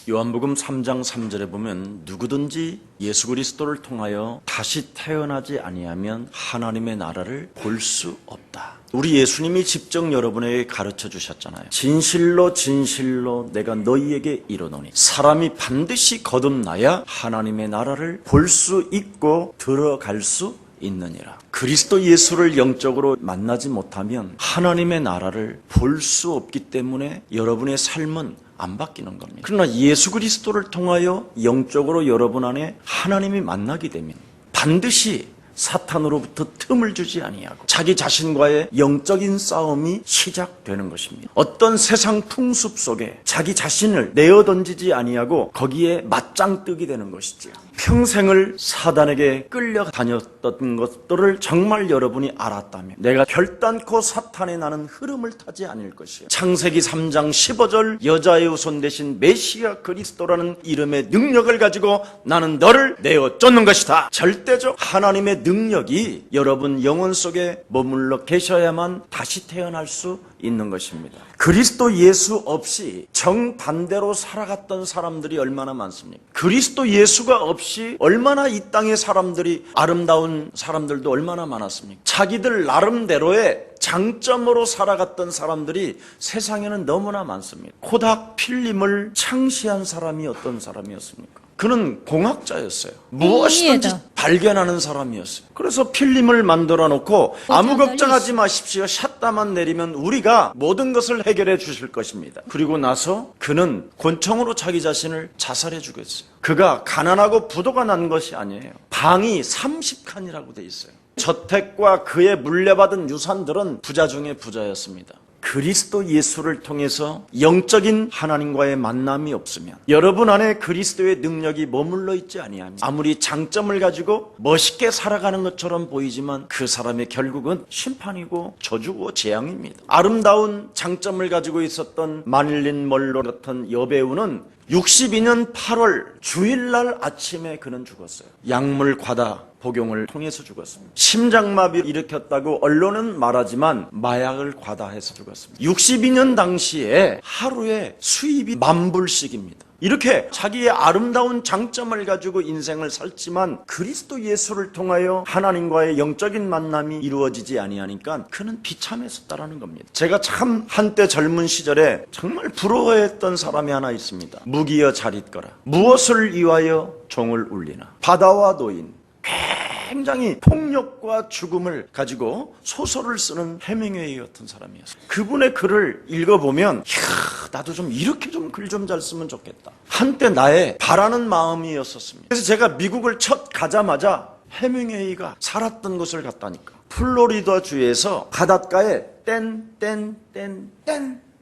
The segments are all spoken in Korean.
요한복음 3장 3절에 보면 누구든지 예수 그리스도를 통하여 다시 태어나지 아니하면 하나님의 나라를 볼 수 없다. 우리 예수님이 직접 여러분에게 가르쳐 주셨잖아요. 진실로 진실로 내가 너희에게 이르노니 사람이 반드시 거듭나야 하나님의 나라를 볼 수 있고 들어갈 수 있느니라. 그리스도 예수를 영적으로 만나지 못하면 하나님의 나라를 볼 수 없기 때문에 여러분의 삶은 안 바뀌는 겁니다. 그러나 예수 그리스도를 통하여 영적으로 여러분 안에 하나님이 만나게 되면 반드시 사탄으로부터 틈을 주지 아니하고 자기 자신과의 영적인 싸움이 시작되는 것입니다. 어떤 세상 풍습 속에 자기 자신을 내어던지지 아니하고 거기에 맞짱 뜨게 되는 것이지요. 평생을 사단에게 끌려다녔던 것들을 정말 여러분이 알았다면 내가 결단코 사탄에 나는 흐름을 타지 않을 것이요. 창세기 3장 15절 여자의 후손 대신 메시아 그리스도라는 이름의 능력을 가지고 나는 너를 내어 쫓는 것이다. 절대적 하나님의 능력이 여러분 영혼 속에 머물러 계셔야만 다시 태어날 수 있는 것입니다. 그리스도 예수 없이 정반대로 살아갔던 사람들이 얼마나 많습니까? 그리스도 예수가 없이 얼마나 이 땅의 사람들이 아름다운 사람들도 얼마나 많았습니까? 자기들 나름대로의 장점으로 살아갔던 사람들이 세상에는 너무나 많습니다. 코닥 필름을 창시한 사람이 어떤 사람이었습니까? 그는 공학자였어요. 무엇이든지 발견하는 사람이었어요. 그래서 필름을 만들어 놓고 아무 걱정하지 마십시오. 샷다만 내리면 우리가 모든 것을 해결해 주실 것입니다. 그리고 나서 그는 권총으로 자기 자신을 자살해 주겠어요. 그가 가난하고 부도가 난 것이 아니에요. 방이 30칸이라고 돼 있어요. 저택과 그의 물려받은 유산들은 부자 중에 부자였습니다. 그리스도 예수를 통해서 영적인 하나님과의 만남이 없으면 여러분 안에 그리스도의 능력이 머물러 있지 아니하면 아무리 장점을 가지고 멋있게 살아가는 것처럼 보이지만 그 사람의 결국은 심판이고 저주고 재앙입니다. 아름다운 장점을 가지고 있었던 마릴린 먼로 같은 여배우는 62년 8월 주일날 아침에 그는 죽었어요. 약물 과다 복용을 통해서 죽었습니다. 심장마비를 일으켰다고 언론은 말하지만 마약을 과다해서 죽었습니다. 62년 당시에 하루에 수입이 10,000불씩입니다. 이렇게 자기의 아름다운 장점을 가지고 인생을 살지만 그리스도 예수를 통하여 하나님과의 영적인 만남이 이루어지지 아니하니까 그는 비참했었다라는 겁니다. 제가 참 한때 젊은 시절에 정말 부러워했던 사람이 하나 있습니다. 무기여 잘 있거라. 무엇을 위하여 종을 울리나. 바다와 노인. 굉장히 폭력과 죽음을 가지고 소설을 쓰는 해밍웨이 같은 사람이었어요. 그분의 글을 읽어보면 나도 좀 이렇게 좀 글 좀 잘 쓰면 좋겠다. 한때 나의 바라는 마음이었었습니다. 그래서 제가 미국을 첫 가자마자 해밍웨이가 살았던 곳을 갔다니까. 플로리다 주에서 바닷가에 땡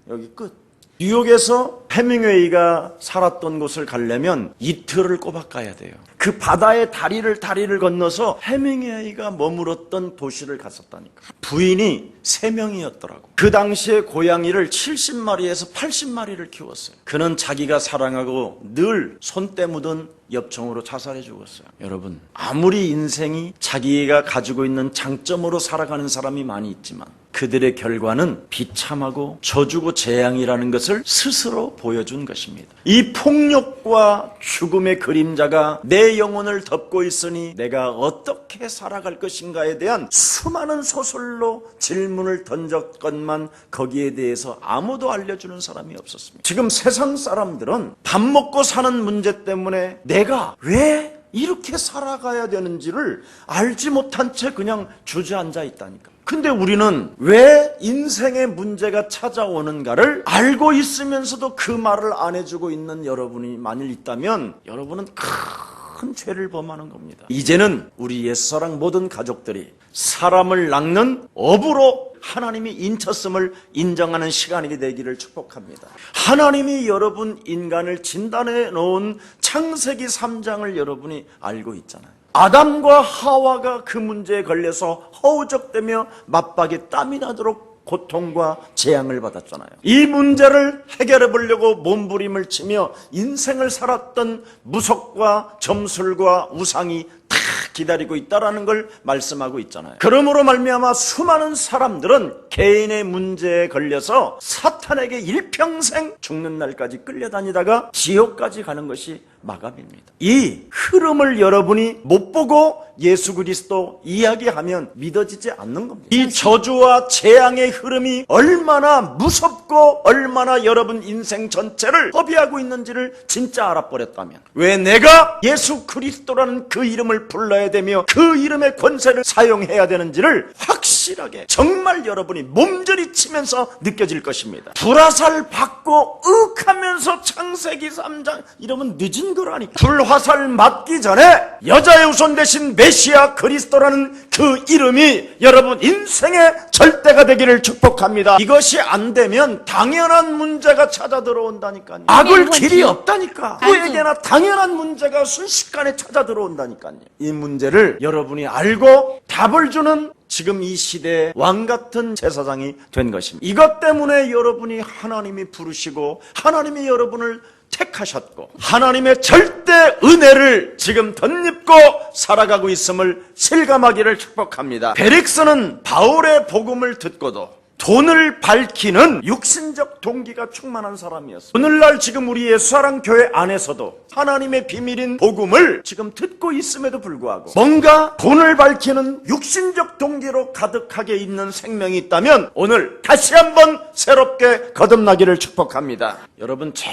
여기 끝. 뉴욕에서 해밍웨이가 살았던 곳을 가려면 이틀을 꼬박 가야 돼요. 그 바다의 다리를 건너서 해밍웨이가 머물었던 도시를 갔었다니까. 부인이 3명이었더라고. 그 당시에 고양이를 70마리에서 80마리를 키웠어요. 그는 자기가 사랑하고 늘 손때 묻은 엽총으로 자살해 죽었어요. 여러분, 아무리 인생이 자기가 가지고 있는 장점으로 살아가는 사람이 많이 있지만 그들의 결과는 비참하고 저주고 재앙이라는 것을 스스로 보여준 것입니다. 이 폭력과 죽음의 그림자가 내 영혼을 덮고 있으니 내가 어떻게 살아갈 것인가에 대한 수많은 소설로 질문을 던졌건만 거기에 대해서 아무도 알려주는 사람이 없었습니다. 지금 세상 사람들은 밥 먹고 사는 문제 때문에 내가 왜 이렇게 살아가야 되는지를 알지 못한 채 그냥 주저앉아 있다니까. 근데 우리는 왜 인생의 문제가 찾아오는가를 알고 있으면서도 그 말을 안 해주고 있는 여러분이 만일 있다면 여러분은 큰 죄를 범하는 겁니다. 이제는 우리 옛사랑 모든 가족들이 사람을 낚는 업으로 하나님이 인쳤음을 인정하는 시간이 되기를 축복합니다. 하나님이 여러분 인간을 진단해 놓은 창세기 3장을 여러분이 알고 있잖아요. 아담과 하와가 그 문제에 걸려서 허우적대며 맞박에 땀이 나도록 고통과 재앙을 받았잖아요. 이 문제를 해결해 보려고 몸부림을 치며 인생을 살았던 무속과 점술과 우상이 다 기다리고 있다라는 걸 말씀하고 있잖아요. 그러므로 말미암아 수많은 사람들은 개인의 문제에 걸려서 사탄에게 일평생 죽는 날까지 끌려다니다가 지옥까지 가는 것이 마감입니다. 이 흐름을 여러분이 못 보고 예수 그리스도 이야기하면 믿어지지 않는 겁니다. 이 저주와 재앙의 흐름이 얼마나 무섭고 얼마나 여러분 인생 전체를 허비하고 있는지를 진짜 알아버렸다면, 왜 내가 예수 그리스도라는 그 이름을 불러야 되며 그 이름의 권세를 사용해야 되는지를 확실하게 정말 여러분이 몸부림치면서 느껴질 것입니다. 불화살 받고 하면서 창세기 3장 이러면 늦은 거라니까. 불화살 맞기 전에 여자의 후손 대신 메시아 그리스도라는 그 이름이 여러분 인생의 절대가 되기를 축복합니다. 이것이 안 되면 당연한 문제가 찾아 들어온다니까요. 막을 길이 없다니까. 누구에게나 당연한 문제가 순식간에 찾아 들어온다니까요. 이 문제를 여러분이 알고 답을 주는 지금 이 시대의 왕같은 제사장이 된 것입니다. 이것 때문에 여러분이 하나님이 부르시고 하나님이 여러분을 택하셨고 하나님의 절대 은혜를 지금 덧입고 살아가고 있음을 실감하기를 축복합니다. 벨릭스는 바울의 복음을 듣고도 돈을 밝히는 육신적 동기가 충만한 사람이었어요. 오늘날 지금 우리 예수사랑 교회 안에서도 하나님의 비밀인 복음을 지금 듣고 있음에도 불구하고 뭔가 돈을 밝히는 육신적 동기로 가득하게 있는 생명이 있다면 오늘 다시 한번 새롭게 거듭나기를 축복합니다. 여러분 제일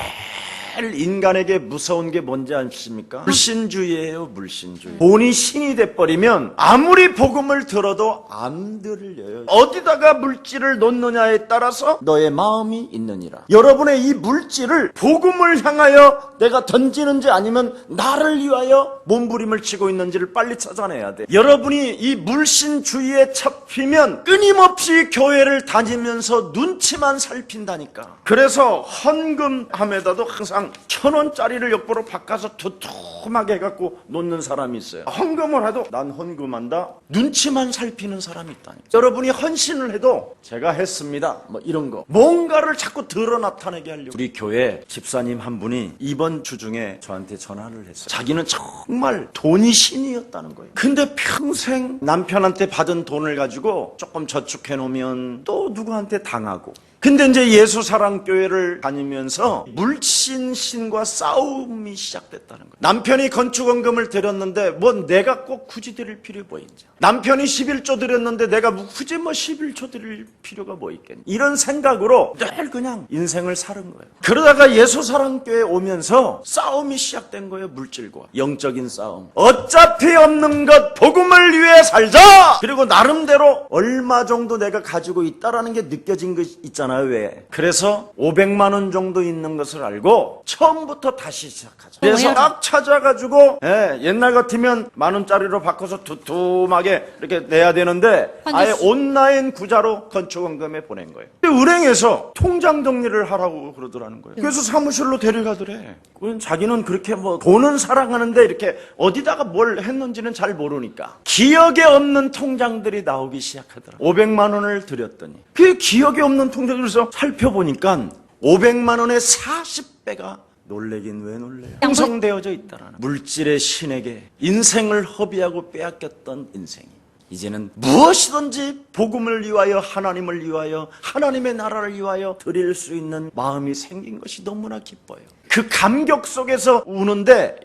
인간에게 무서운 게 뭔지 아십니까? 물신주의예요. 물신주의. 돈이 신이 돼버리면 아무리 복음을 들어도 안 들려요. 어디다가 물질을 놓느냐에 따라서 너의 마음이 있느니라. 여러분의 이 물질을 복음을 향하여 내가 던지는지 아니면 나를 위하여 몸부림을 치고 있는지를 빨리 찾아내야 돼. 여러분이 이 물신주의에 잡히면 끊임없이 교회를 다니면서 눈치만 살핀다니까. 그래서 헌금함에다도 항상 1,000원짜리를 옆으로 바꿔서 두툼하게 해갖고 놓는 사람이 있어요. 헌금을 해도 난 헌금한다. 눈치만 살피는 사람이 있다니까. 여러분이 헌신을 해도 제가 했습니다. 뭐 이런 거. 뭔가를 자꾸 드러 나타내게 하려고. 우리 교회 집사님 한 분이 이번 주 중에 저한테 전화를 했어요. 자기는 정말 돈이 신이었다는 거예요. 근데 평생 남편한테 받은 돈을 가지고 조금 저축해 놓으면 또 누구한테 당하고. 근데 이제 예수사랑교회를 다니면서 물신신과 싸움이 시작됐다는 거예요. 남편이 건축원금을 드렸는데 뭐 내가 꼭 굳이 드릴 필요 뭐 있냐. 남편이 11조 드렸는데 내가 굳이 뭐 11조 드릴 필요가 뭐 있겠냐. 이런 생각으로 늘 그냥 인생을 사는 거예요. 그러다가 예수사랑교회 오면서 싸움이 시작된 거예요. 물질과 영적인 싸움. 어차피 없는 것 복음을 위해 살자. 그리고 나름대로 얼마 정도 내가 가지고 있다라는 게 느껴진 것 있잖아요. 왜? 그래서 500만 원 정도 있는 것을 알고 처음부터 다시 시작하자. 그래서 딱 찾아가지고 옛날 같으면 10,000원짜리로 바꿔서 두툼하게 이렇게 내야 되는데 아예 온라인 구자로 건축원금에 보낸 거예요. 근데 은행에서 통장 정리를 하라고 그러더라는 거예요. 그래서 사무실로 데려가더래. 자기는 그렇게 뭐 돈은 사랑하는데 이렇게 어디다가 뭘 했는지는 잘 모르니까 기억에 없는 통장들이 나오기 시작하더라. 500만 원을 드렸더니 그 기억에 없는 통장을 그래서 살펴보니까 500만 원의 40배가 놀래긴 왜 놀래요? 형성되어져 있다라는 물질의 신에게 인생을 허비하고 빼앗겼던 인생이 이제는 무엇이든지 복음을 위하여 하나님을 위하여 하나님의 나라를 위하여 드릴 수 있는 마음이 생긴 것이 너무나 기뻐요. 그 감격 속에서 우는데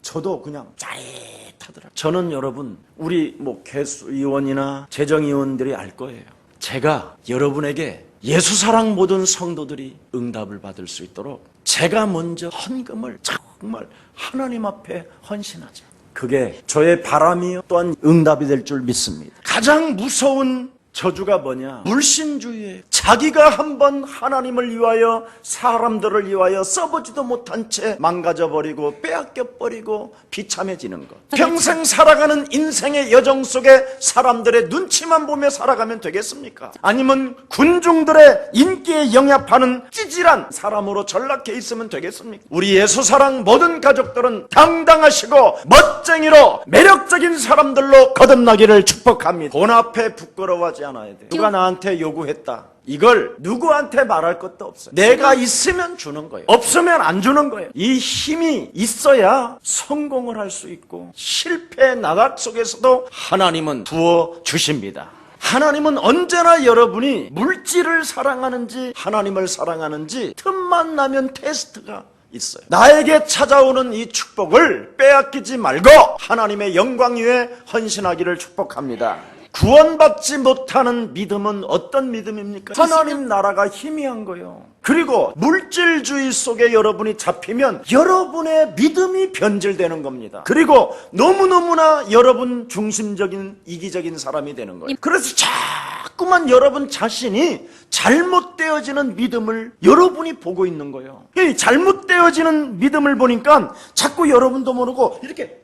저도 그냥 짜릿하더라고요. 저는 여러분 우리 개수위원이나 재정위원들이 알 거예요. 제가 여러분에게 예수사랑 모든 성도들이 응답을 받을 수 있도록 제가 먼저 헌금을 정말 하나님 앞에 헌신하자. 그게 저의 바람이요 또한 응답이 될 줄 믿습니다. 가장 무서운 저주가 뭐냐? 물신주의예요. 자기가 한번 하나님을 위하여 사람들을 위하여 써보지도 못한 채 망가져버리고 빼앗겨버리고 비참해지는 것. 평생 살아가는 인생의 여정 속에 사람들의 눈치만 보며 살아가면 되겠습니까? 아니면 군중들의 인기에 영합하는 찌질한 사람으로 전락해 있으면 되겠습니까? 우리 예수사랑 모든 가족들은 당당하시고 멋쟁이로 매력적인 사람들로 거듭나기를 축복합니다. 돈 앞에 부끄러워하지 않아야 돼. 누가 나한테 요구했다. 이걸 누구한테 말할 것도 없어요. 내가 있으면 주는 거예요. 없으면 안 주는 거예요. 이 힘이 있어야 성공을 할 수 있고 실패의 나락 속에서도 하나님은 부어주십니다. 하나님은 언제나 여러분이 물질을 사랑하는지 하나님을 사랑하는지 틈만 나면 테스트가 있어요. 나에게 찾아오는 이 축복을 빼앗기지 말고 하나님의 영광 위에 헌신하기를 축복합니다. 구원받지 못하는 믿음은 어떤 믿음입니까? 하나님 나라가 희미한 거예요. 그리고 물질주의 속에 여러분이 잡히면 여러분의 믿음이 변질되는 겁니다. 그리고 너무너무나 여러분 중심적인 이기적인 사람이 되는 거예요. 그래서 자꾸만 여러분 자신이 잘못되어지는 믿음을 여러분이 보고 있는 거예요. 이 잘못되어지는 믿음을 보니까 자꾸 여러분도 모르고 이렇게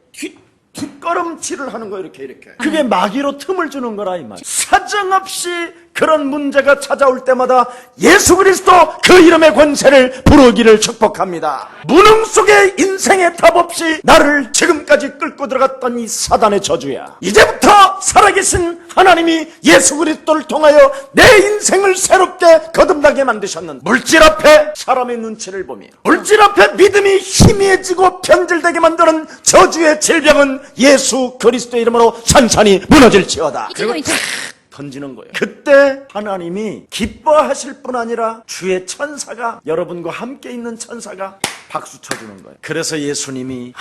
뒷걸음질을 하는 거예요. 이렇게. 그게 마귀로 틈을 주는 거라 이 말이에요. 사정없이 그런 문제가 찾아올 때마다 예수 그리스도 그 이름의 권세를 부르기를 축복합니다. 무능 속에 인생의 답 없이 나를 지금까지 끌고 들어갔던 이 사단의 저주야, 이제부터 살아계신 하나님이 예수 그리스도를 통하여 내 인생을 새롭게 거듭나게 만드셨는데, 물질 앞에 사람의 눈치를 보며 물질 앞에 믿음이 희미해지고 변질되게 만드는 저주의 질병은 예수 그리스도의 이름으로 산산이 무너질지어다. 그리고 던지는 거예요. 그때 하나님이 기뻐하실 뿐 아니라 주의 천사가, 여러분과 함께 있는 천사가 박수 쳐주는 거예요. 그래서 예수님이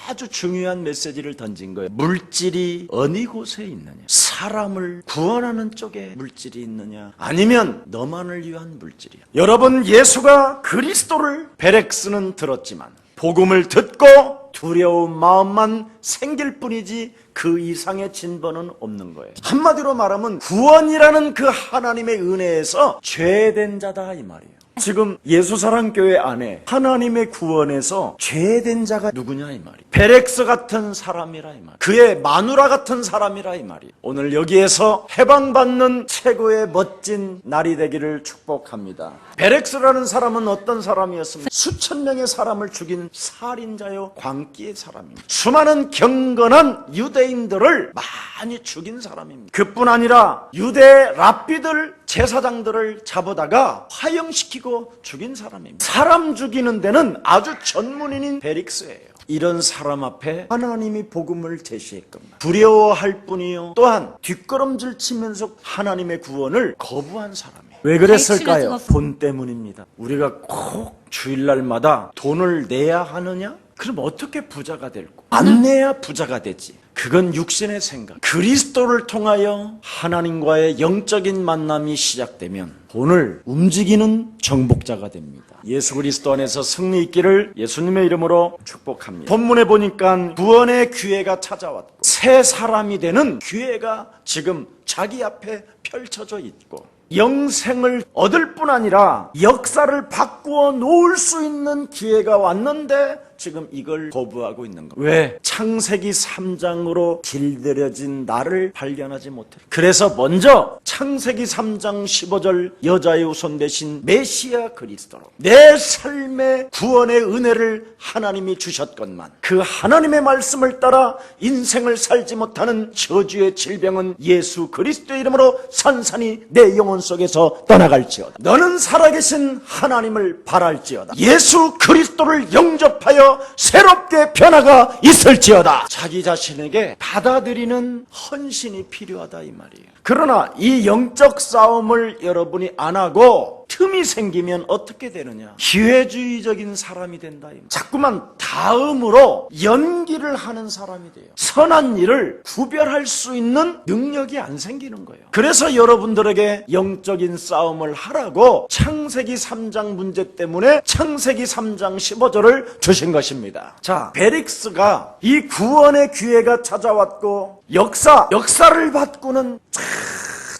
아주 중요한 메시지를 던진 거예요. 물질이 어느 곳에 있느냐? 사람을 구원하는 쪽에 물질이 있느냐? 아니면 너만을 위한 물질이야? 여러분, 예수가 그리스도를 베렉스는 들었지만 복음을 듣고 두려운 마음만 생길 뿐이지 그 이상의 진보는 없는 거예요. 한마디로 말하면 구원이라는 그 하나님의 은혜에서 죄된 자다 이 말이에요. 지금 예수사랑교회 안에 하나님의 구원에서 죄된 자가 누구냐 이 말이에요. 베렉스 같은 사람이라 이 말이에요. 그의 마누라 같은 사람이라 이 말이에요. 오늘 여기에서 해방받는 최고의 멋진 날이 되기를 축복합니다. 베렉스라는 사람은 어떤 사람이었습니까? 수천 명의 사람을 죽인 살인자요 광기의 사람입니다. 수많은 경건한 유대인들을 많이 죽인 사람입니다. 그뿐 아니라 유대 랍비들, 제사장들을 잡아다가 화형시키고 죽인 사람입니다. 사람 죽이는 데는 아주 전문인인 베릭스예요. 이런 사람 앞에 하나님이 복음을 제시했건만 두려워할 뿐이요, 또한 뒷걸음질 치면서 하나님의 구원을 거부한 사람이에요. 왜 그랬을까요? 돈 때문입니다. 우리가 꼭 주일날마다 돈을 내야 하느냐? 그럼 어떻게 부자가 될고? 안 내야 부자가 되지. 그건 육신의 생각. 그리스도를 통하여 하나님과의 영적인 만남이 시작되면 돈을 움직이는 정복자가 됩니다. 예수 그리스도 안에서 승리 있기를 예수님의 이름으로 축복합니다. 본문에 보니까 구원의 기회가 찾아왔고 새 사람이 되는 기회가 지금 자기 앞에 펼쳐져 있고 영생을 얻을 뿐 아니라 역사를 바꾸어 놓을 수 있는 기회가 왔는데 지금 이걸 거부하고 있는 거예요. 왜? 창세기 3장으로 길들여진 나를 발견하지 못해. 그래서 먼저 창세기 3장 15절 여자의 후손 대신 메시아 그리스도로 내 삶의 구원의 은혜를 하나님이 주셨건만 그 하나님의 말씀을 따라 인생을 살지 못하는 저주의 질병은 예수 그리스도의 이름으로 산산이 내 영혼 속에서 떠나갈지어다. 너는 살아계신 하나님을 바랄지어다. 예수 그리스도를 영접하여 새롭게 변화가 있을지어다. 자기 자신에게 받아들이는 헌신이 필요하다 이 말이에요. 그러나 이 영적 싸움을 여러분이 안 하고 틈이 생기면 어떻게 되느냐? 기회주의적인 사람이 된다. 자꾸만 다음으로 연기를 하는 사람이 돼요. 선한 일을 구별할 수 있는 능력이 안 생기는 거예요. 그래서 여러분들에게 영적인 싸움을 하라고 창세기 3장 문제 때문에 창세기 3장 15절을 주신 것입니다. 자, 베릭스가 이 구원의 기회가 찾아왔고 역사를 바꾸는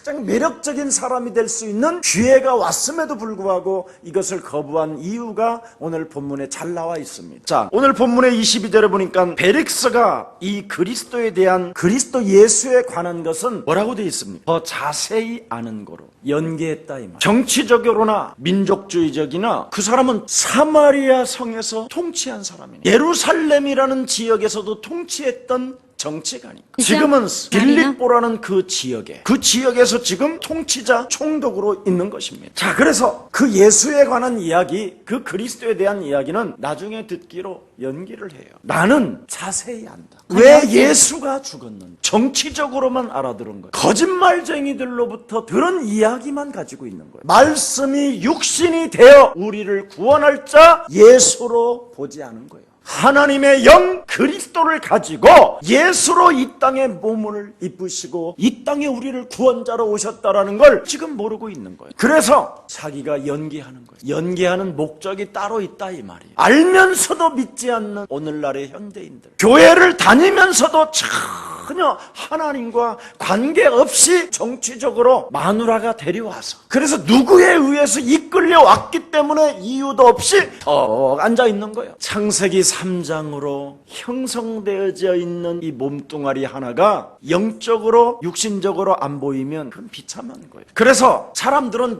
가장 매력적인 사람이 될 수 있는 기회가 왔음에도 불구하고 이것을 거부한 이유가 오늘 본문에 잘 나와 있습니다. 자, 오늘 본문의 22절에 보니까 베릭스가 이 그리스도에 대한 그리스도 예수에 관한 것은 뭐라고 되어 있습니까? 더 자세히 아는 거로 연계했다 이 말. 정치적으로나 민족주의적이나 그 사람은 사마리아 성에서 통치한 사람이에요. 예루살렘이라는 지역에서도 통치했던 정치가니까. 지금은 빌립보라는 그 지역에서 지금 통치자 총독으로 있는 것입니다. 자, 그래서 그 예수에 관한 이야기, 그 그리스도에 대한 이야기는 나중에 듣기로 연기를 해요. 나는 자세히 안다. 왜 예수가 죽었는지 정치적으로만 알아들은 거예요. 거짓말쟁이들로부터 들은 이야기만 가지고 있는 거예요. 말씀이 육신이 되어 우리를 구원할 자 예수로 보지 않은 거예요. 하나님의 영 그리스도를 가지고 예수로 이 땅에 몸을 입으시고 이 땅에 우리를 구원자로 오셨다라는 걸 지금 모르고 있는 거예요. 그래서 자기가 연기하는 거예요. 연기하는 목적이 따로 있다 이 말이에요. 알면서도 믿지 않는 오늘날의 현대인들, 교회를 다니면서도 전혀 하나님과 관계없이 정치적으로 마누라가 데려와서, 그래서 누구에 의해서 이끌려 왔기 때문에 이유도 없이 턱 앉아 있는 거예요. 창세기 3장으로 형성되어져 있는 이 몸뚱아리 하나가 영적으로 육신적으로 안 보이면 그건 비참한 거예요. 그래서 사람들은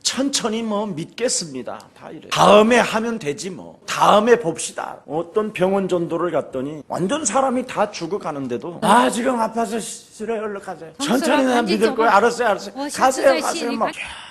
천천히 믿겠습니다. 다 이래. 다음에 하면 되지 다음에 봅시다. 어떤 병원 전도를 갔더니 완전 사람이 다 죽어가는데도 지금 아파서 싫어요. 얼른 가세요. 천천히 내가 믿을 거예요. 알았어요. 가세요.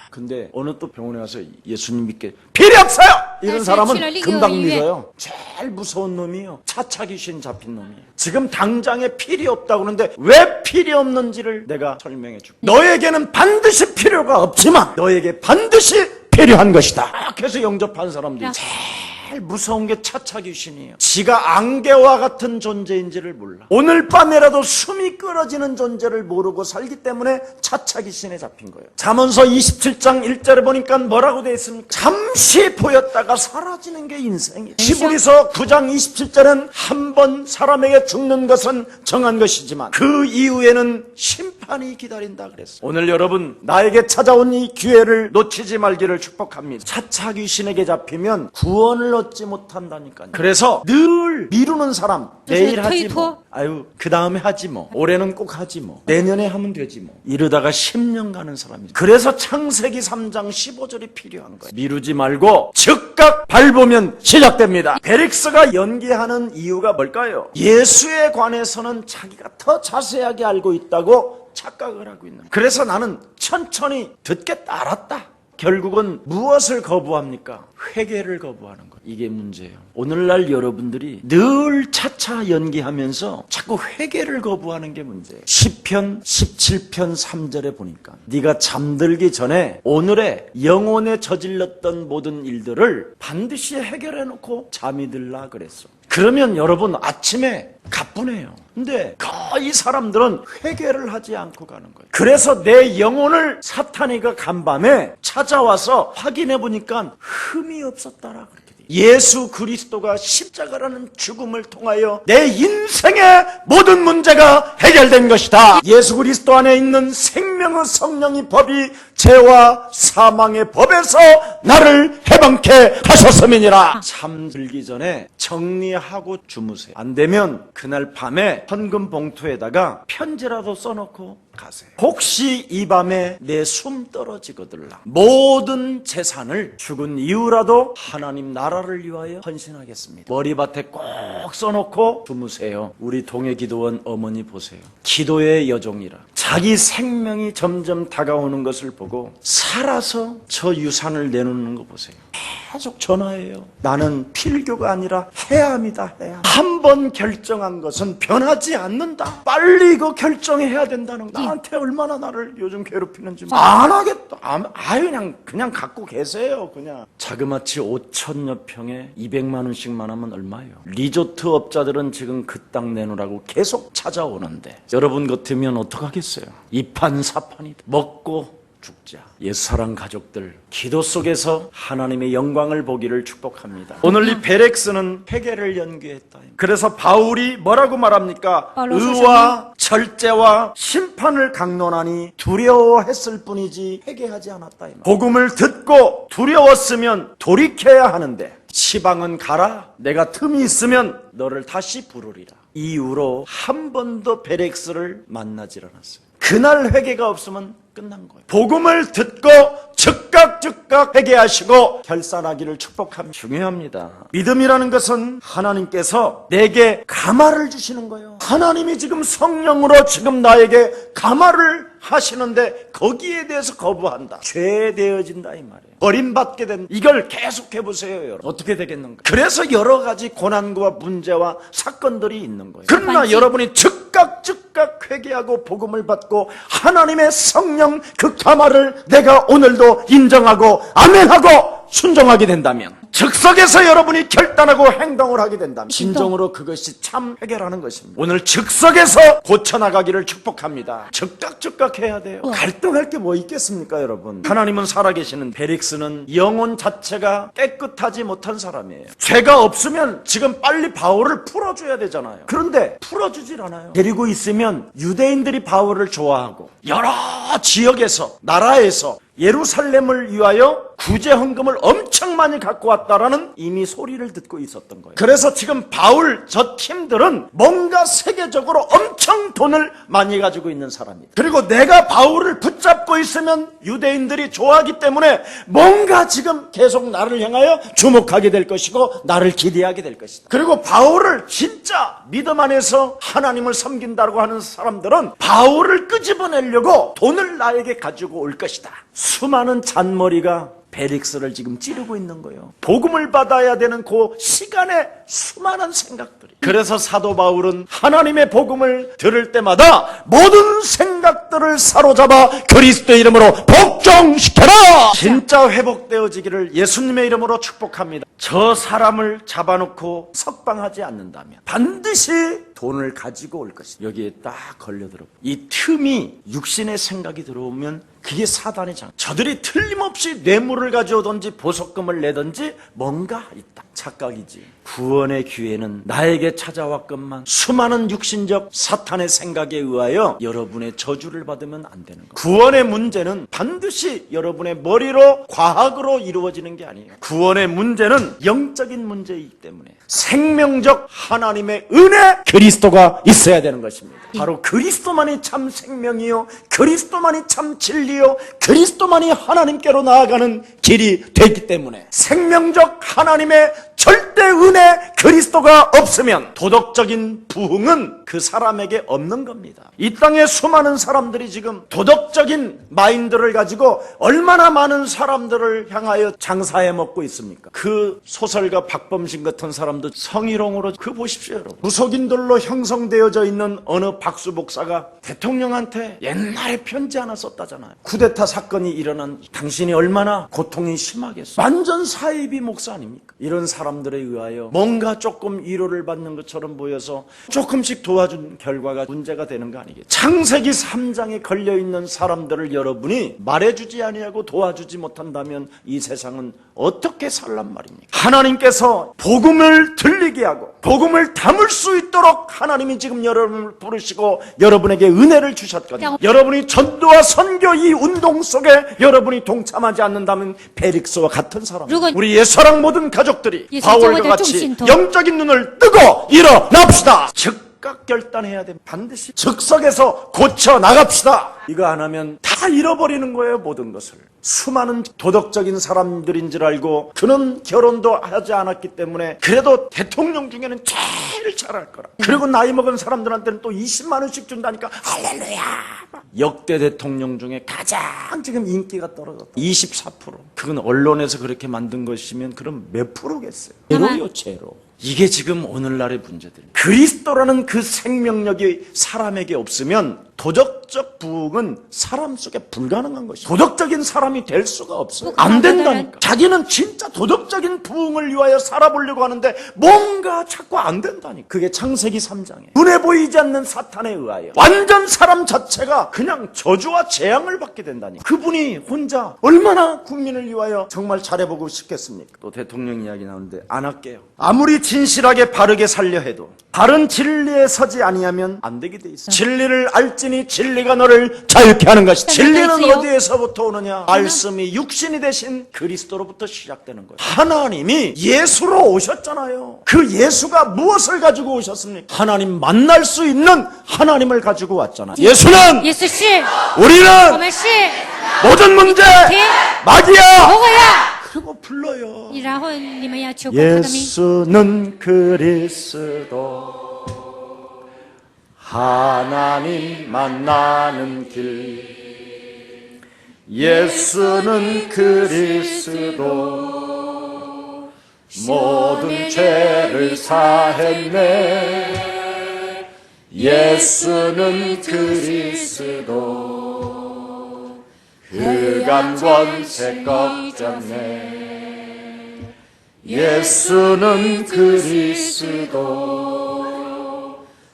근데 어느 또 병원에 가서 예수님 믿게 필요 없어요! 이런 사람은 금방 믿어요. 제일 무서운 놈이에요. 차차 귀신 잡힌 놈이에요. 지금 당장에 필요 없다고 하는데 왜 필요 없는지를 내가 설명해 줄게. 너에게는 반드시 필요가 없지만 너에게 반드시 필요한 것이다. 그래서 영접한 사람들이 제일 무서운 게 차차 귀신이에요. 지가 안개와 같은 존재인지를 몰라. 오늘 밤에라도 숨이 끊어지는 존재를 모르고 살기 때문에 차차 귀신에 잡힌 거예요. 잠언서 27장 1절에 보니까 뭐라고 되어 있습니까? 잠시 보였다가 사라지는 게 인생이에요. 히브리서 9장 27절은 한 번 사람에게 죽는 것은 정한 것이지만 그 이후에는 심판이 기다린다 그랬어요. 오늘 여러분, 나에게 찾아온 이 기회를 놓치지 말기를 축복합니다. 차차 귀신에게 잡히면 구원을 얻지 못한다니까요. 그래서 늘 미루는 사람, 내일 하지 그 다음에 하지 올해는 꼭 하지 내년에 하면 되지 이러다가 10년 가는 사람이죠. 그래서 창세기 3장 15절이 필요한 거예요. 미루지 말고 즉각 밟으면 시작됩니다. 베릭스가 연기하는 이유가 뭘까요? 예수에 관해서는 자기가 더 자세하게 알고 있다고 착각을 하고 있는 거예요. 그래서 나는 천천히 듣겠다, 알았다. 결국은 무엇을 거부합니까? 회개를 거부하는 거예요. 이게 문제예요. 오늘날 여러분들이 늘 차차 연기하면서 자꾸 회개를 거부하는 게 문제예요. 시편 17편 3절에 보니까 네가 잠들기 전에 오늘의 영혼에 저질렀던 모든 일들을 반드시 해결해 놓고 잠이 들라 그랬어. 그러면 여러분 아침에 가뿐해요. 근데 거의 사람들은 회개를 하지 않고 가는 거예요. 그래서 내 영혼을 사탄이가 간밤에 찾아와서 확인해 보니까 흠이 없었다라 그렇게 돼요. 예수 그리스도가 십자가라는 죽음을 통하여 내 인생의 모든 문제가 해결된 것이다. 예수 그리스도 안에 있는 생명의 성령의 법이 죄와 사망의 법에서 나를 해방케 하셨음이니라. 잠들기 전에 정리하고 주무세요. 안 되면 그날 밤에 헌금 봉투에다가 편지라도 써놓고 가세요. 혹시 이 밤에 내 숨 떨어지거들라 모든 재산을 죽은 이후라도 하나님 나라를 위하여 헌신하겠습니다. 머리밭에 꼭 써놓고 주무세요. 우리 동해기도원 어머니 보세요. 기도의 여종이라 자기 생명이 점점 다가오는 것을 보고 살아서 저 유산을 내놓는 거 보세요. 계속 전화해요. 나는 필교가 아니라 해암이다. 해암. 한 번 결정한 것은 변하지 않는다. 빨리 이거 결정해야 된다는 거. 나한테 얼마나 나를 요즘 괴롭히는지 안 하겠다. 그냥 갖고 계세요. 그냥 자그마치 5천여 평에 200만 원씩만 하면 얼마예요? 리조트 업자들은 지금 그 땅 내놓으라고 계속 찾아오는데 여러분 같으면 어떡하겠어요? 이판사판이다. 먹고 죽자. 옛사랑 가족들, 기도 속에서 하나님의 영광을 보기를 축복합니다. 오늘 이 베렉스는 회개를 연기했다. 그래서 바울이 뭐라고 말합니까? 의와 절제와 심판을 강론하니 두려워했을 뿐이지 회개하지 않았다. 복음을 듣고 두려웠으면 돌이켜야 하는데 시방은 가라. 내가 틈이 있으면 너를 다시 부르리라. 이후로 한 번도 베렉스를 만나질 않았어요. 그날 회개가 없으면 끝난 거예요. 복음을 듣고 즉각 회개하시고 결산하기를 축복합니다. 중요합니다. 믿음이라는 것은 하나님께서 내게 가마를 주시는 거예요. 하나님이 지금 성령으로 지금 나에게 감화를 하시는데 거기에 대해서 거부한다. 죄되어진다 이 말이에요. 버림받게 된 이걸 계속해 보세요, 여러분. 어떻게 되겠는가? 그래서 여러 가지 고난과 문제와 사건들이 있는 거예요. 그러나 여러분이 즉각 회개하고 복음을 받고 하나님의 성령 그 감화를 내가 오늘도 인정하고 아멘하고 순종하게 된다면, 즉석에서 여러분이 결단하고 행동을 하게 된다면 진정으로 그것이 참 해결하는 것입니다. 오늘 즉석에서 고쳐나가기를 축복합니다. 즉각 해야 돼요. 갈등할 게 뭐 있겠습니까, 여러분? 하나님은 살아계시는 벨릭스는 영혼 자체가 깨끗하지 못한 사람이에요. 죄가 없으면 지금 빨리 바울을 풀어줘야 되잖아요. 그런데 풀어주질 않아요. 데리고 있으면 유대인들이 바울을 좋아하고 여러 지역에서, 나라에서 예루살렘을 위하여 구제 헌금을 엄청 많이 갖고 왔다라는 이미 소리를 듣고 있었던 거예요. 그래서 지금 바울 저 팀들은 뭔가 세계적으로 엄청 돈을 많이 가지고 있는 사람이에요. 그리고 내가 바울을 붙잡고 있으면 유대인들이 좋아하기 때문에 뭔가 지금 계속 나를 향하여 주목하게 될 것이고 나를 기대하게 될 것이다. 그리고 바울을 진짜 믿음 안에서 하나님을 섬긴다고 하는 사람들은 바울을 끄집어내려고 돈을 나에게 가지고 올 것이다. 수많은 잔머리가 벨릭스를 지금 찌르고 있는 거예요. 복음을 받아야 되는 그 시간에 수많은 생각들이. 그래서 사도 바울은 하나님의 복음을 들을 때마다 모든 생각들을 사로잡아 그리스도의 이름으로 복종시켜라! 진짜 회복되어지기를 예수님의 이름으로 축복합니다. 저 사람을 잡아놓고 석방하지 않는다면 반드시 돈을 가지고 올 것이다. 여기에 딱 걸려들어. 이 틈이 육신의 생각이 들어오면 그게 사단의 장. 저들이 틀림없이 뇌물을 가져오든지 보석금을 내든지 뭔가 있다. 착각이지. 구원의 기회는 나에게 찾아왔건만 수많은 육신적 사탄의 생각에 의하여 여러분의 저주를 받으면 안 되는 거예요. 구원의 문제는 반드시 여러분의 머리로 과학으로 이루어지는 게 아니에요. 구원의 문제는 영적인 문제이기 때문에 생명적 하나님의 은혜 그리스도가 있어야 되는 것입니다. 바로 그리스도만이 참 생명이요, 그리스도만이 참 진리요, 그리스도만이 하나님께로 나아가는 길이 되기 때문에 생명적 하나님의 절대 은혜 그리스도가 없으면 도덕적인 부흥은 그 사람에게 없는 겁니다. 이 땅에 수많은 사람들이 지금 도덕적인 마인드를 가지고 얼마나 많은 사람들을 향하여 장사해 먹고 있습니까? 그 소설가 박범신 같은 사람도 성희롱으로 그 보십시오, 여러분. 무속인들로 형성되어져 있는 어느 박수 목사가 대통령한테 옛날에 편지 하나 썼다잖아요. 쿠데타 사건이 일어난 당신이 얼마나 고통이 심하겠어. 완전 사이비 목사 아닙니까? 이런 사람들에 의하여 뭔가 조금 위로를 받는 것처럼 보여서 조금씩 도와준 결과가 문제가 되는 거 아니겠죠? 창세기 3장에 걸려있는 사람들을 여러분이 말해주지 아니하고 도와주지 못한다면 이 세상은 어떻게 살란 말입니까? 하나님께서 복음을 들리게 하고 복음을 담을 수 있도록 하나님이 지금 여러분을 부르시고 여러분에게 은혜를 주셨거든요. 여러분이 전도와 선교 이 운동 속에 여러분이 동참하지 않는다면 벨릭스와 같은 사람, 우리 예사랑 모든 가족들이 바울과 같이 영적인 눈을 뜨고 일어납시다. 즉각 결단해야 됩니다. 반드시 즉석에서 고쳐 나갑시다. 이거 안 하면 다 잃어버리는 거예요, 모든 것을. 수많은 도덕적인 사람들인 줄 알고 그는 결혼도 하지 않았기 때문에 그래도 대통령 중에는 제일 잘할 거라. 그리고 나이 먹은 사람들한테는 또 20만 원씩 준다니까 할렐루야. 역대 대통령 중에 가장 지금 인기가 떨어졌다. 24%. 그건 언론에서 그렇게 만든 것이면 그럼 몇 프로겠어요? 제로요, 제로. 이게 지금 오늘날의 문제들입니다. 그리스도라는 그 생명력이 사람에게 없으면 도덕적 부흥은 사람 속에 불가능한 것이죠. 도덕적인 사람이 될 수가 없어요. 안 된다니까. 자기는 진짜 도덕적인 부흥을 위하여 살아보려고 하는데 뭔가 자꾸 안 된다니까. 그게 창세기 3장에 눈에 보이지 않는 사탄에 의하여 완전 사람 자체가 그냥 저주와 재앙을 받게 된다니까. 그분이 혼자 얼마나 국민을 위하여 정말 잘해보고 싶겠습니까? 또 대통령 이야기 나오는데 안 할게요. 아무리 진실하게 바르게 살려 해도 바른 진리에 서지 아니하면 안 되게 돼 있어요. 진리를 알지니 진리가 너를 자유케 하는 것이다. 진리는 어디에서부터 오느냐? 말씀이 육신이 되신 그리스도로부터 시작되는 거예요. 하나님이 예수로 오셨잖아요. 그 예수가 무엇을 가지고 오셨습니까? 하나님 만날 수 있는 하나님을 가지고 왔잖아요. 예수는 우리는 모든 문제 마귀야 그리고 불러요. 예수는 그리스도 하나님 만나는 길. 예수는 그리스도 모든 죄를 사했네. 예수는 그리스도 흑암 권세 꺾었네. 예수는 그리스도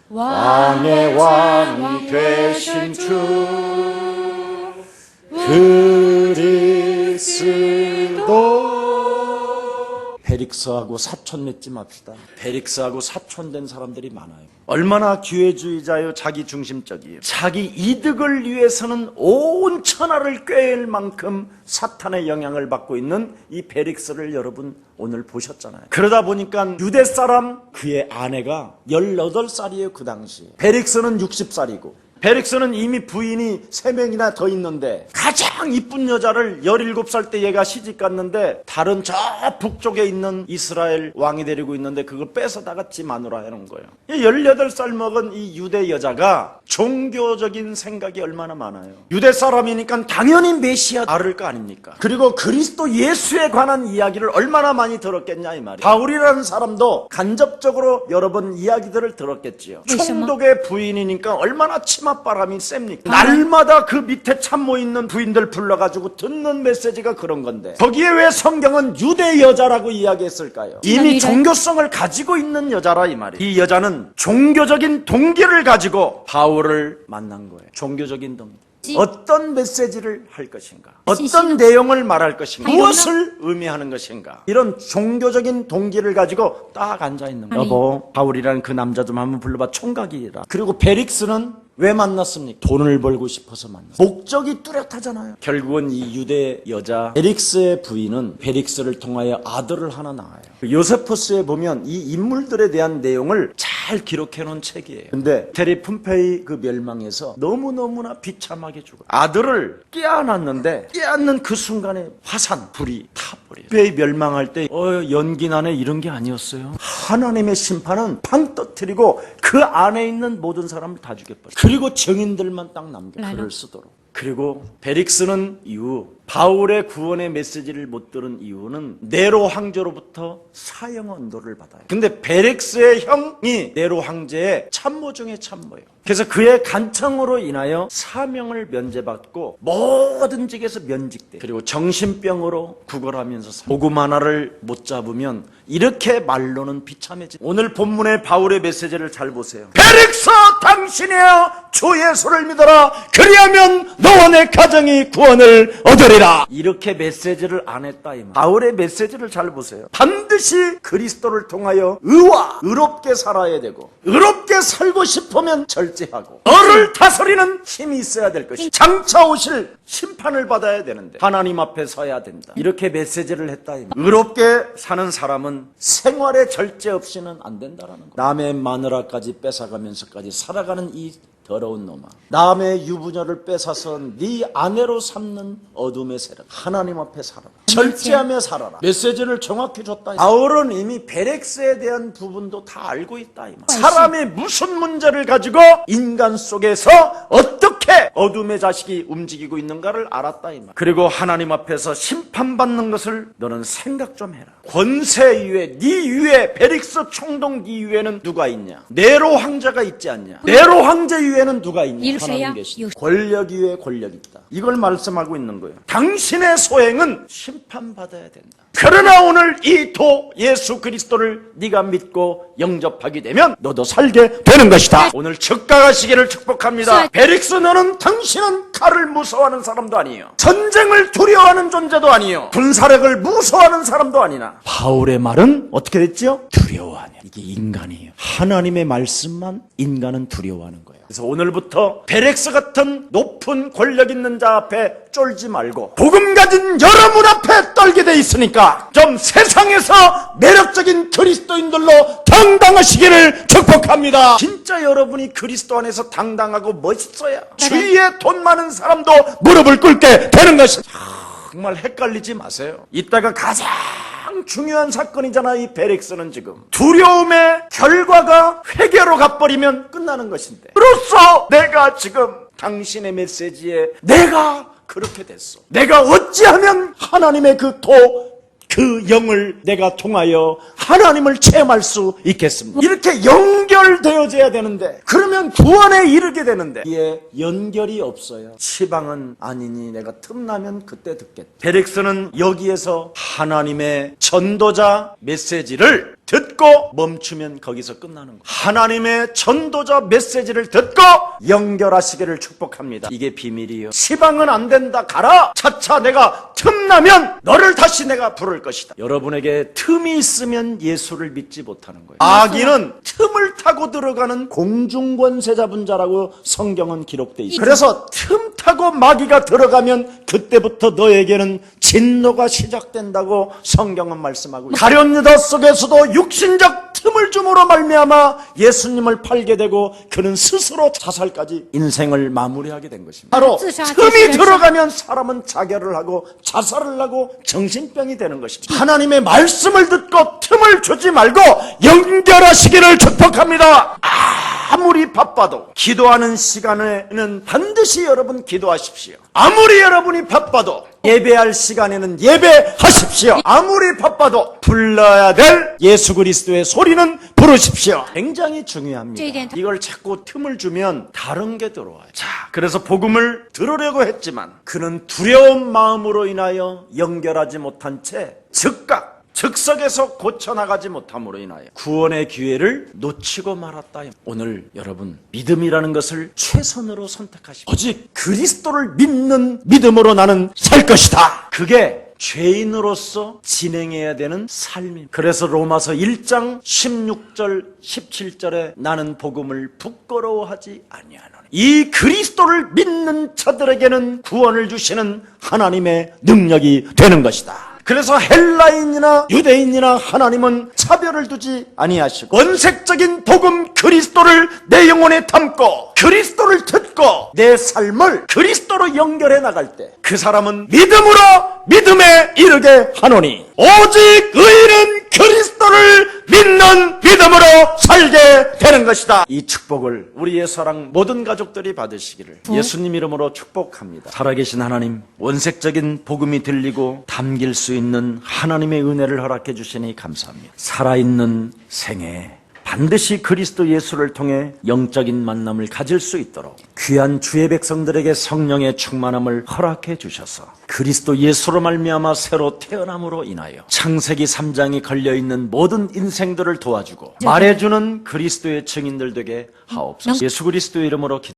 왕의 왕이 되신 주 그리스도. 베릭스하고 사촌 맺지 맙시다. 베릭스하고 사촌된 사람들이 많아요. 얼마나 기회주의자요, 자기 중심적이에요. 자기 이득을 위해서는 온 천하를 꿰일 만큼 사탄의 영향을 받고 있는 이 베릭스를 여러분 오늘 보셨잖아요. 그러다 보니까 유대 사람, 그의 아내가 18살이에요 그 당시에. 베릭스는 60살이고 베릭스는 이미 부인이 3명이나 더 있는데 가장 이쁜 여자를 17살 때 얘가 시집 갔는데 다른 저 북쪽에 있는 이스라엘 왕이 데리고 있는데 그걸 뺏어다가 지 마누라 해놓은 거예요. 18살 먹은 이 유대 여자가 종교적인 생각이 얼마나 많아요. 유대 사람이니까 당연히 메시아 알을 거 아닙니까? 그리고 그리스도 예수에 관한 이야기를 얼마나 많이 들었겠냐 이 말이에요. 바울이라는 사람도 간접적으로 여러 번 이야기들을 들었겠지요. 총독의 부인이니까 얼마나 치맛바람이 셉니까? 날마다 그 밑에 참모 있는 부인들 불러가지고 듣는 메시지가 그런 건데 거기에 왜 성경은 유대 여자라고 이야기했을까요? 이미 종교성을 가지고 있는 여자라 이 말이에요. 이 여자는 종교적인 동기를 가지고 바울을 만난 거예요. 종교적인 동기. 어떤 메시지를 할 것인가? 어떤 내용을 말할 것인가? 무엇을 의미하는 것인가? 이런 종교적인 동기를 가지고 딱 앉아있는 거예요. 여보, 바울이라는 그 남자 좀 한번 불러봐. 총각이라. 그리고 베릭스는 왜 만났습니까? 돈을 벌고 싶어서 만났어요. 목적이 뚜렷하잖아요. 결국은 이 유대 여자 베릭스의 부인은 베릭스를 통하여 아들을 하나 낳아요. 요세포스에 보면 이 인물들에 대한 내용을 잘 기록해 놓은 책이에요. 근데 테리 폼페이 그 멸망에서 너무너무나 비참하게 죽어요. 아들을 깨어났는데 깨어난 그 순간에 화산, 불이 타버려요. 왜 멸망할 때 연기 나네 이런 게 아니었어요. 하나님의 심판은 팡 터뜨리고 그 안에 있는 모든 사람을 다 죽여버려요. 그리고 증인들만 딱 남겨 글을 쓰도록. 그리고 베릭스는 이후 바울의 구원의 메시지를 못 들은 이유는 네로 황제로부터 사형 언도를 받아요. 근데 베릭스의 형이 네로 황제의 참모 중에 참모예요. 그래서 그의 간청으로 인하여 사명을 면제받고 모든 직에서 면직돼요. 그리고 정신병으로 구걸하면서 복음 하나를 못 잡으면 이렇게 말로는 비참해지. 오늘 본문의 바울의 메시지를 잘 보세요. 베릭스 당신이여 주 예수를 믿어라. 그리하면 너와 내 가정이 구원을 얻으리라. 이렇게 메시지를 안 했다 이 말. 바울의 메시지를 잘 보세요. 반드시 그리스도를 통하여 의롭게 살아야 되고 의롭게 살고 싶으면 절제하고 너를 다스리는 힘이 있어야 될 것이 장차 오실 심판을 받아야 되는데 하나님 앞에 서야 된다. 이렇게 메시지를 했다 이 말. 의롭게 사는 사람은 생활에 절제 없이는 안 된다라는 거. 남의 마누라까지 뺏어가면서까지 살아가는 이 더러운 놈아, 남의 유부녀를 뺏어서 네 아내로 삼는 어둠의 세력, 하나님 앞에 살아라. 절제하며 살아라. 메시지를 정확히 줬다. 바울은 이미 베렉스에 대한 부분도 다 알고 있다. 이 말. 사람이 무슨 문제를 가지고 인간 속에서 어떻게 어둠의 자식이 움직이고 있는가를 알았다. 이 말. 그리고 하나님 앞에서 심판받는 것을 너는 생각 좀 해라. 권세 이외에 네 위에 베릭스 총독 네 위에는 누가 있냐? 네로 황제가 있지 않냐? 네로 황제 위에는 누가 있냐? 하나님 계시다. 권력 위에 권력이 있다. 이걸 말씀하고 있는 거예요. 당신의 소행은 심판받아야 된다. 그러나 오늘 이 도 예수 그리스도를 네가 믿고 영접하게 되면 너도 살게 되는 것이다. 오늘 즉각하시기를 축복합니다. 베릭스 너는 당신은 칼을 무서워하는 사람도 아니에요. 전쟁을 두려워하는 존재도 아니에요. 군사력을 무서워하는 사람도 아니나 바울의 말은 어떻게 됐죠? 두려워하냐. 이게 인간이에요. 하나님의 말씀만 인간은 두려워하는 거예요. 그래서 오늘부터 베렉스 같은 높은 권력 있는 자 앞에 쫄지 말고 복음 가진 여러분 앞에 떨게 돼 있으니까 좀 세상에서 매력적인 그리스도인들로 당당하시기를 축복합니다. 진짜 여러분이 그리스도 안에서 당당하고 멋있어야 주위에 돈 많은 사람도 무릎을 꿇게 되는 것입니다. 정말 헷갈리지 마세요. 이따가 가장 중요한 사건이잖아. 이 베렉스는 지금 두려움의 결과가 회개로 가버리면 끝나는 것인데, 그로써 내가 지금 당신의 메시지에 내가 그렇게 됐어. 내가 어찌하면 하나님의 그 영을 내가 통하여 하나님을 체험할 수 있겠습니다. 이렇게 연결되어져야 되는데, 그러면 구원에 이르게 되는데 이에 연결이 없어요. 시방은 아니니 내가 틈나면 그때 듣겠다. 베렉스는 여기에서 하나님의 전도자 메시지를 듣고 멈추면 거기서 끝나는 거예요. 하나님의 전도자 메시지를 듣고 연결하시기를 축복합니다. 이게 비밀이에요. 시방은 안 된다, 가라. 차차 내가 틈나면 너를 다시 내가 부를 것이다. 여러분에게 틈이 있으면 예수를 믿지 못하는 거예요. 악인은 틈을 타고 들어가는 공중권세 잡은 자라고 성경은 기록되어 있어요. 그래서 틈 타고 마귀가 들어가면 그때부터 너에게는 진노가 시작된다고 성경은 말씀하고 있어요. 가룟 유다 속에서도 육신적 틈을 줌으로 말미암아 예수님을 팔게 되고 그는 스스로 자살까지 인생을 마무리하게 된 것입니다. 바로 틈이 들어가면 사람은 자결을 하고 자살을 하고 정신병이 되는 것입니다. 하나님의 말씀을 듣고 틈을 주지 말고 연결하시기를 축복합니다. 아무리 바빠도 기도하는 시간에는 반드시 여러분 기도하십시오. 아무리 여러분이 바빠도 예배할 시간에는 예배하십시오. 아무리 바빠도 불러야 될 예수 그리스도의 소리는 부르십시오. 굉장히 중요합니다. 이걸 자꾸 틈을 주면 다른 게 들어와요. 자, 그래서 복음을 들으려고 했지만 그는 두려운 마음으로 인하여 연결하지 못한 채 즉석에서 고쳐나가지 못함으로 인하여 구원의 기회를 놓치고 말았다. 오늘 여러분, 믿음이라는 것을 최선으로 선택하십시오. 오직 그리스도를 믿는 믿음으로 나는 살 것이다. 그게 죄인으로서 진행해야 되는 삶입니다. 그래서 로마서 1장 16절 17절에 나는 복음을 부끄러워하지 아니하노니, 이 그리스도를 믿는 자들에게는 구원을 주시는 하나님의 능력이 되는 것이다. 그래서 헬라인이나 유대인이나 하나님은 차별을 두지 아니하시고 원색적인 복음 그리스도를 내 영혼에 담고 그리스도를 듣고 내 삶을 그리스도로 연결해 나갈 때 그 사람은 믿음으로 믿음에 이르게 하노니, 오직 의인은 그리스도를 믿는 믿음으로 살게 되는 것이다. 이 축복을 우리의 사랑 모든 가족들이 받으시기를 예수님 이름으로 축복합니다. 살아계신 하나님, 원색적인 복음이 들리고 담길 수 있는 하나님의 은혜를 허락해 주시니 감사합니다. 살아있는 생애 반드시 그리스도 예수를 통해 영적인 만남을 가질 수 있도록 귀한 주의 백성들에게 성령의 충만함을 허락해 주셔서 그리스도 예수로 말미암아 새로 태어남으로 인하여 창세기 3장이 걸려있는 모든 인생들을 도와주고 말해주는 그리스도의 증인들 되게 하옵소서. 예수 그리스도의 이름으로 기도합니다.